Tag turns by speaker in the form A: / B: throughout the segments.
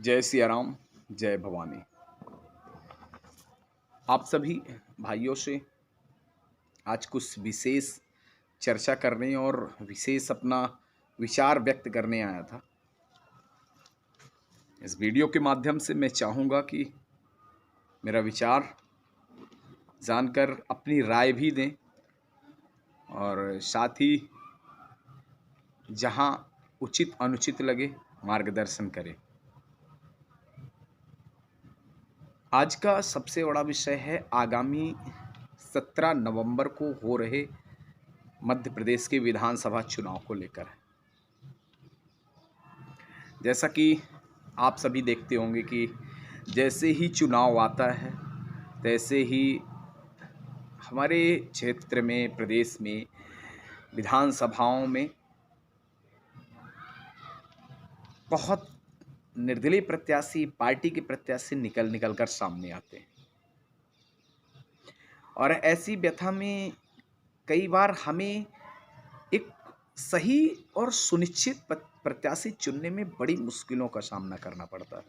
A: जय सिया राम, जय भवानी। आप सभी भाइयों से आज कुछ विशेष चर्चा करने और विशेष अपना विचार व्यक्त करने आया था। इस वीडियो के माध्यम से मैं चाहूँगा कि मेरा विचार जानकर अपनी राय भी दें और साथ ही जहाँ उचित अनुचित लगे मार्गदर्शन करें। आज का सबसे बड़ा विषय है आगामी 17 नवंबर को हो रहे मध्य प्रदेश के विधानसभा चुनाव को लेकर। जैसा कि आप सभी देखते होंगे कि जैसे ही चुनाव आता है तैसे ही हमारे क्षेत्र में, प्रदेश में, विधानसभाओं में बहुत निर्दलीय प्रत्याशी, पार्टी के प्रत्याशी निकल कर सामने आते हैं और ऐसी व्यथा में कई बार हमें एक सही और सुनिश्चित प्रत्याशी चुनने में बड़ी मुश्किलों का सामना करना पड़ता है।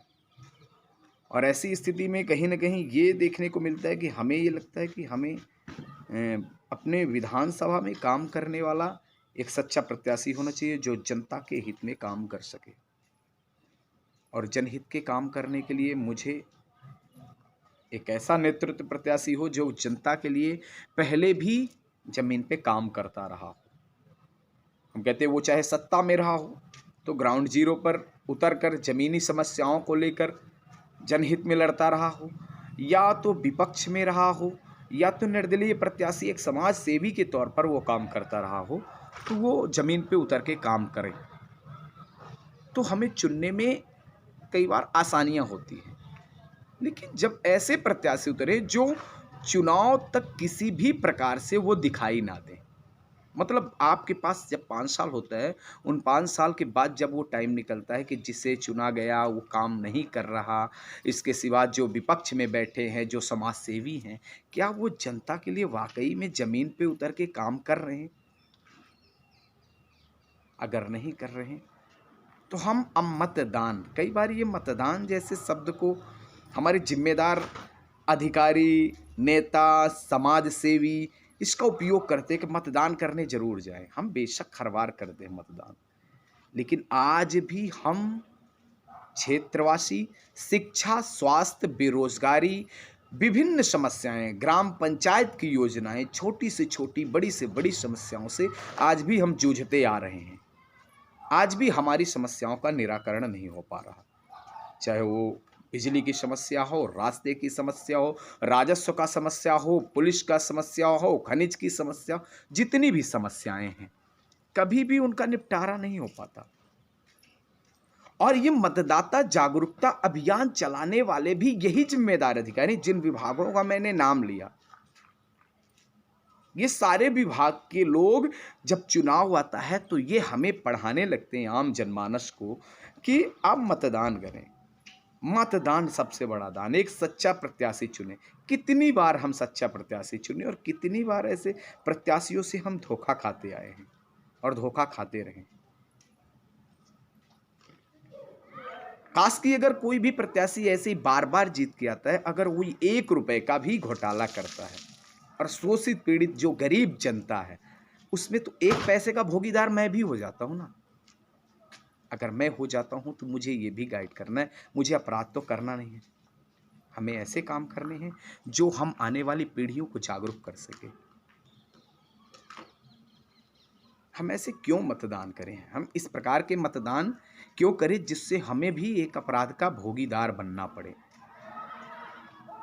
A: और ऐसी स्थिति में कहीं ना कहीं ये देखने को मिलता है कि हमें ये लगता है कि हमें अपने विधानसभा में काम करने वाला एक सच्चा प्रत्याशी होना चाहिए जो जनता के हित में काम कर सके। और जनहित के काम करने के लिए मुझे एक ऐसा नेतृत्व प्रत्याशी हो जो जनता के लिए पहले भी जमीन पे काम करता रहा हो। हम कहते हैं वो चाहे सत्ता में रहा हो तो ग्राउंड जीरो पर उतर कर जमीनी समस्याओं को लेकर जनहित में लड़ता रहा हो, या तो विपक्ष में रहा हो, या तो निर्दलीय प्रत्याशी एक समाज सेवी के तौर पर वो काम करता रहा हो, तो वो जमीन पे उतर के काम करे तो हमें चुनने में कई बार आसानियां होती हैं। लेकिन जब ऐसे प्रत्याशी उतरे जो चुनाव तक किसी भी प्रकार से वो दिखाई ना दें, मतलब आपके पास जब 5 साल होता है, उन 5 साल के बाद जब वो टाइम निकलता है कि जिसे चुना गया वो काम नहीं कर रहा, इसके सिवा जो विपक्ष में बैठे हैं, जो समाज सेवी हैं, क्या वो जनता के लिए वाकई में ज़मीन पे उतर के काम कर रहे हैं? अगर नहीं कर रहे हैं तो हम अब मतदान, कई बार ये मतदान जैसे शब्द को हमारे जिम्मेदार अधिकारी, नेता, समाज सेवी इसका उपयोग करते हैं कि मतदान करने जरूर जाएं। हम बेशक हर बार करते हैं मतदान, लेकिन आज भी हम क्षेत्रवासी शिक्षा, स्वास्थ्य, बेरोजगारी, विभिन्न समस्याएं, ग्राम पंचायत की योजनाएं, छोटी से छोटी, बड़ी से बड़ी समस्याओं से आज भी हम जूझते आ रहे हैं। आज भी हमारी समस्याओं का निराकरण नहीं हो पा रहा, चाहे वो बिजली की समस्या हो, रास्ते की समस्या हो, राजस्व का समस्या हो, पुलिस का समस्या हो, खनिज की समस्या, जितनी भी समस्याएं हैं कभी भी उनका निपटारा नहीं हो पाता। और ये मतदाता जागरूकता अभियान चलाने वाले भी यही जिम्मेदार अधिकारी, जिन विभागों का मैंने नाम लिया, ये सारे विभाग के लोग जब चुनाव आता है तो ये हमें पढ़ाने लगते हैं, आम जनमानस को, कि आप मतदान करें। मतदान सबसे बड़ा दान, एक सच्चा प्रत्याशी चुने। कितनी बार हम सच्चा प्रत्याशी चुने और कितनी बार ऐसे प्रत्याशियों से हम धोखा खाते आए हैं और धोखा खाते रहे। काश कि अगर कोई भी प्रत्याशी ऐसे ही बार बार जीत के आता है, अगर वो 1 रुपए का भी घोटाला करता है और शोषित पीड़ित जो गरीब जनता है उसमें तो 1 पैसे का भोगीदार मैं भी हो जाता हूं ना। अगर मैं हो जाता हूं तो मुझे ये भी गाइड करना है, मुझे अपराध तो करना नहीं है। हमें ऐसे काम करने हैं जो हम आने वाली पीढ़ियों को जागरूक कर सके। हम ऐसे क्यों मतदान करें, हम इस प्रकार के मतदान क्यों करें जिससे हमें भी एक अपराध का भोगीदार बनना पड़े।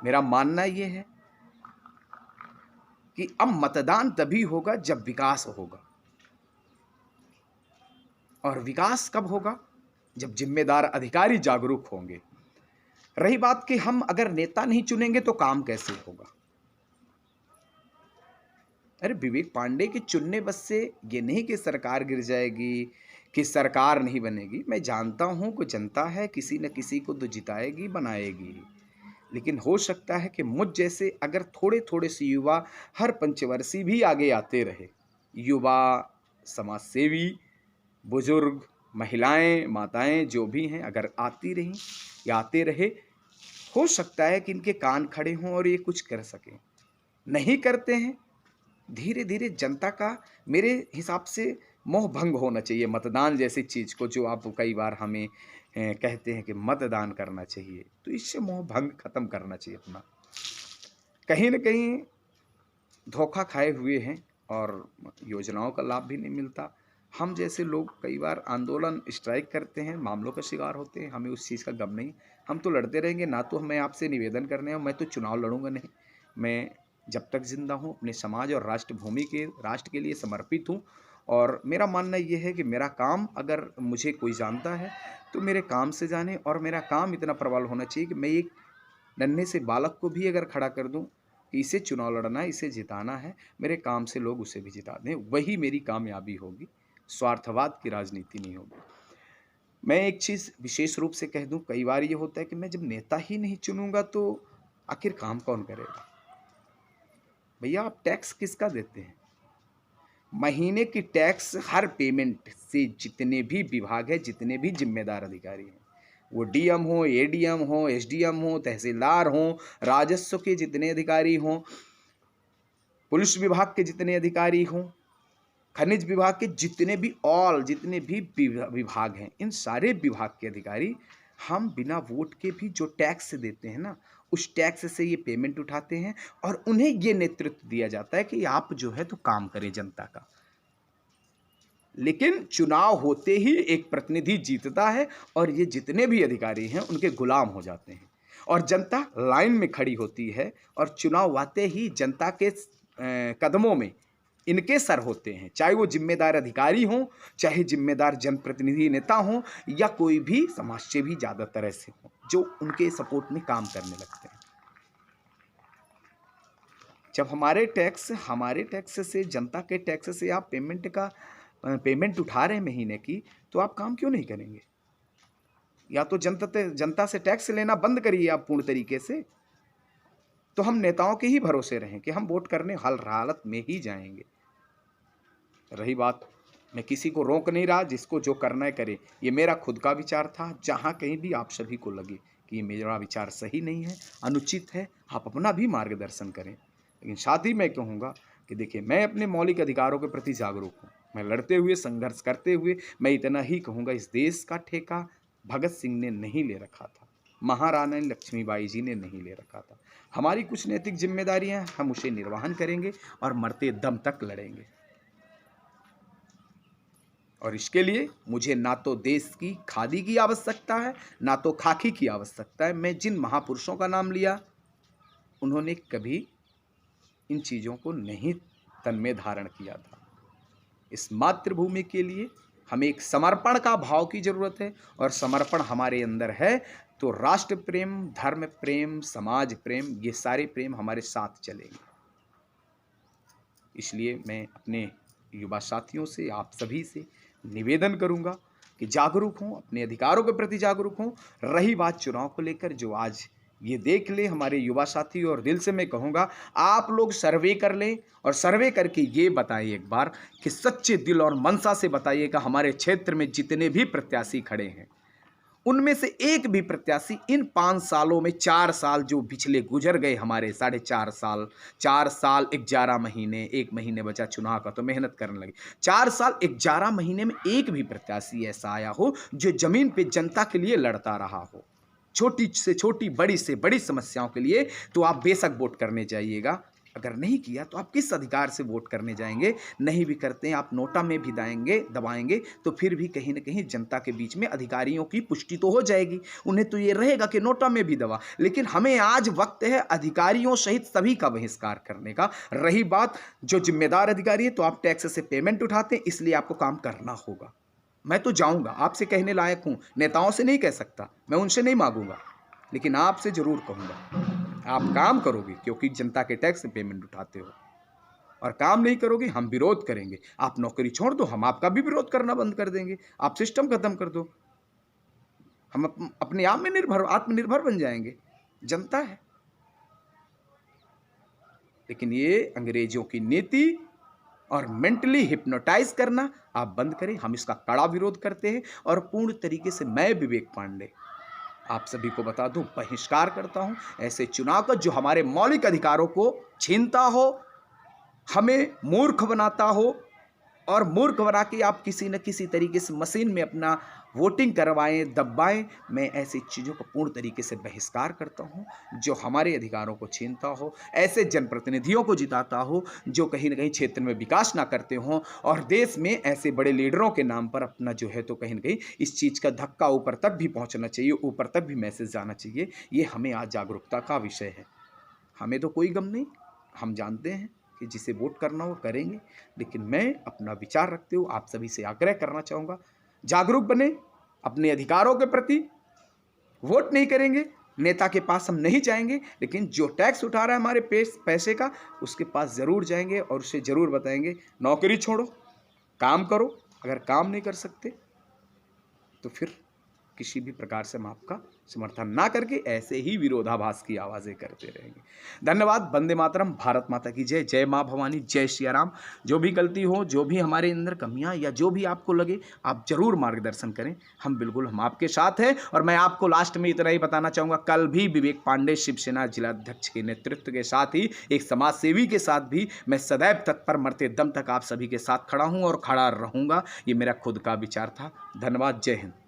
A: मेरा मानना यह है कि अब मतदान तभी होगा जब विकास होगा, और विकास कब होगा? जब जिम्मेदार अधिकारी जागरूक होंगे। रही बात कि हम अगर नेता नहीं चुनेंगे तो काम कैसे होगा? अरे विवेक पांडे के चुनने बस से ये नहीं कि सरकार गिर जाएगी, कि सरकार नहीं बनेगी। मैं जानता हूं कि जनता है, किसी न किसी को तो जिताएगी, बनाएगी। लेकिन हो सकता है कि मुझ जैसे अगर थोड़े थोड़े से युवा हर पंचवर्षीय भी आगे आते रहे, युवा, समाज सेवी, बुजुर्ग, महिलाएं, माताएं जो भी हैं, अगर आती रहीं या आते रहे, हो सकता है कि इनके कान खड़े हों और ये कुछ कर सकें। नहीं करते हैं, धीरे धीरे जनता का मेरे हिसाब से मोह भंग होना चाहिए। मतदान जैसी चीज़ को, जो आप कई बार हमें कहते हैं कि मतदान करना चाहिए, तो इससे मोह भंग खत्म करना चाहिए अपना। कहीं न कहीं धोखा खाए हुए हैं और योजनाओं का लाभ भी नहीं मिलता। हम जैसे लोग कई बार आंदोलन, स्ट्राइक करते हैं, मामलों का शिकार होते हैं, हमें उस चीज़ का गम नहीं। हम तो लड़ते रहेंगे, ना तो हमें आपसे निवेदन करने हैं, मैं तो चुनाव लड़ूँगा नहीं। मैं जब तक ज़िंदा हूँ अपने समाज और राष्ट्र के लिए समर्पित हूँ। और मेरा मानना ये है कि मेरा काम, अगर मुझे कोई जानता है तो मेरे काम से जाने, और मेरा काम इतना प्रबल होना चाहिए कि मैं एक नन्हे से बालक को भी अगर खड़ा कर दूं कि इसे चुनाव लड़ना है, इसे जिताना है, मेरे काम से लोग उसे भी जिता दें, वही मेरी कामयाबी होगी। स्वार्थवाद की राजनीति नहीं होगी। मैं एक चीज़ विशेष रूप से कह दूं, कई बार ये होता है कि मैं जब नेता ही नहीं चुनूंगा तो आखिर काम कौन करेगा? भैया, आप टैक्स किसका देते हैं? महीने की टैक्स हर पेमेंट से जितने भी विभाग है, जितने भी जिम्मेदार अधिकारी हैं, वो डीएम हो, एडीएम हो, एसडीएम हो, तहसीलदार हो, राजस्व के जितने अधिकारी हों, पुलिस विभाग के जितने अधिकारी हों, खनिज विभाग के जितने भी विभाग हैं, इन सारे विभाग के अधिकारी, हम बिना वोट के भी जो टैक्स देते हैं ना, उस टैक्स से ये पेमेंट उठाते हैं और उन्हें ये नेतृत्व दिया जाता है कि आप जो है तो काम करें जनता का। लेकिन चुनाव होते ही एक प्रतिनिधि जीतता है और ये जितने भी अधिकारी हैं उनके गुलाम हो जाते हैं, और जनता लाइन में खड़ी होती है, और चुनाव आते ही जनता के कदमों में इनके सर होते हैं, चाहे वो जिम्मेदार अधिकारी हों, चाहे जिम्मेदार जनप्रतिनिधि नेता हों, या कोई भी समाजसेवी ज़्यादातर ऐसे हों जो उनके सपोर्ट में काम करने लगते हैं। जब हमारे टैक्स से, जनता के टैक्स से आप पेमेंट उठा रहे हैं महीने की, तो आप काम क्यों नहीं करेंगे? या तो जनता से टैक्स लेना बंद करिए आप पूर्ण तरीके से। तो हम नेताओं के ही भरोसे रहें कि हम वोट करने हर हालत में ही जाएंगे। रही बात, मैं किसी को रोक नहीं रहा, जिसको जो करना है करे, ये मेरा खुद का विचार था। जहाँ कहीं भी आप सभी को लगे कि ये मेरा विचार सही नहीं है, अनुचित है, आप अपना भी मार्गदर्शन करें। लेकिन साथ ही मैं कहूँगा कि देखिए, मैं अपने मौलिक अधिकारों के प्रति जागरूक हूँ। मैं लड़ते हुए, संघर्ष करते हुए, मैं इतना ही कहूँगा, इस देश का ठेका भगत सिंह ने नहीं ले रखा था, महारानी लक्ष्मीबाई जी ने नहीं ले रखा था। हमारी कुछ नैतिक जिम्मेदारियां, हम उसे निर्वहन करेंगे और मरते दम तक लड़ेंगे। और इसके लिए मुझे ना तो देश की खादी की आवश्यकता है, ना तो खाकी की आवश्यकता है। मैं जिन महापुरुषों का नाम लिया, उन्होंने कभी इन चीज़ों को नहीं तन में धारण किया था। इस मातृभूमि के लिए हमें एक समर्पण का भाव की जरूरत है, और समर्पण हमारे अंदर है तो राष्ट्र प्रेम, धर्म प्रेम, समाज प्रेम, ये सारे प्रेम हमारे साथ चलेंगे। इसलिए मैं अपने युवा साथियों से, आप सभी से निवेदन करूंगा कि जागरूक हों, अपने अधिकारों के प्रति जागरूक हों। रही बात चुनाव को लेकर, जो आज ये देख ले हमारे युवा साथी, और दिल से मैं कहूँगा आप लोग सर्वे कर लें, और सर्वे करके ये बताइए एक बार कि सच्चे दिल और मनसा से बताइएगा, हमारे क्षेत्र में जितने भी प्रत्याशी खड़े हैं, उनमें से एक भी प्रत्याशी इन 5 सालों में, 4 साल जो पिछले गुजर गए हमारे, 4.5 साल, 4 साल 11 महीने, 1 महीने बचा चुनाव का तो मेहनत करने लगे, 4 साल 11 महीने में एक भी प्रत्याशी ऐसा आया हो जो जमीन पे जनता के लिए लड़ता रहा हो, छोटी से छोटी, बड़ी से बड़ी समस्याओं के लिए, तो आप बेशक वोट करने जाइएगा। अगर नहीं किया तो आप किस अधिकार से वोट करने जाएंगे? नहीं भी करते हैं, आप नोटा में भी दबाएंगे तो फिर भी कहीं ना कहीं जनता के बीच में अधिकारियों की पुष्टि तो हो जाएगी। उन्हें तो ये रहेगा कि नोटा में भी दबा, लेकिन हमें आज वक्त है अधिकारियों सहित सभी का बहिष्कार करने का। रही बात जो जिम्मेदार अधिकारी है, तो आप टैक्स से पेमेंट उठाते हैं, इसलिए आपको काम करना होगा। मैं तो जाऊंगा, आपसे कहने लायक हूं, नेताओं से नहीं कह सकता, मैं उनसे नहीं मांगूंगा, लेकिन आपसे जरूर कहूंगा, आप काम करोगे क्योंकि जनता के टैक्स से पेमेंट उठाते हो, और काम नहीं करोगे हम विरोध करेंगे। आप नौकरी छोड़ दो, हम आपका भी विरोध करना बंद कर देंगे। आप सिस्टम खत्म कर दो, हम अपने आप में आत्मनिर्भर बन जाएंगे। जनता है। लेकिन ये अंग्रेजों की नीति और मेंटली हिप्नोटाइज करना आप बंद करें। हम इसका कड़ा विरोध करते हैं और पूर्ण तरीके से मैं विवेक पांडे आप सभी को बता दूं, बहिष्कार करता हूं ऐसे चुनाव का जो हमारे मौलिक अधिकारों को छीनता हो, हमें मूर्ख बनाता हो, और मूर्ख बना के आप किसी न किसी तरीके से मशीन में अपना वोटिंग करवाएं, दबाएं। मैं ऐसी चीज़ों का पूर्ण तरीके से बहिष्कार करता हूं जो हमारे अधिकारों को छीनता हो, ऐसे जनप्रतिनिधियों को जिताता हो जो कहीं ना कहीं क्षेत्र में विकास ना करते हों, और देश में ऐसे बड़े लीडरों के नाम पर अपना जो है तो कहीं ना कहीं इस चीज़ का धक्का ऊपर तक भी पहुंचना चाहिए, ऊपर तक भी मैसेज जाना चाहिए। ये हमें आज जागरूकता का विषय है। हमें तो कोई गम नहीं, हम जानते हैं कि जिसे वोट करना हो करेंगे, लेकिन मैं अपना विचार रखते हुए आप सभी से आग्रह करना चाहूँगा, जागरूक बने अपने अधिकारों के प्रति। वोट नहीं करेंगे, नेता के पास हम नहीं जाएंगे, लेकिन जो टैक्स उठा रहा है हमारे पैसे का, उसके पास ज़रूर जाएंगे और उसे ज़रूर बताएंगे नौकरी छोड़ो, काम करो। अगर काम नहीं कर सकते तो फिर किसी भी प्रकार से हम आपका समर्थन ना करके ऐसे ही विरोधाभास की आवाज़ें करते रहेंगे। धन्यवाद। वंदे मातरम। भारत माता की जय। जय माँ भवानी। जय सिया राम। जो भी गलती हो, जो भी हमारे अंदर कमियां या जो भी आपको लगे, आप जरूर मार्गदर्शन करें। हम आपके साथ हैं। और मैं आपको लास्ट में इतना ही बताना चाहूँगा, कल भी विवेक पांडे शिवसेना जिलाध्यक्ष के नेतृत्व के साथ ही एक समाज सेवी के साथ भी मैं सदैव तत्पर मरते दम तक आप सभी के साथ खड़ा हूँ और खड़ा रहूँगा। ये मेरा खुद का विचार था। धन्यवाद। जय हिंद।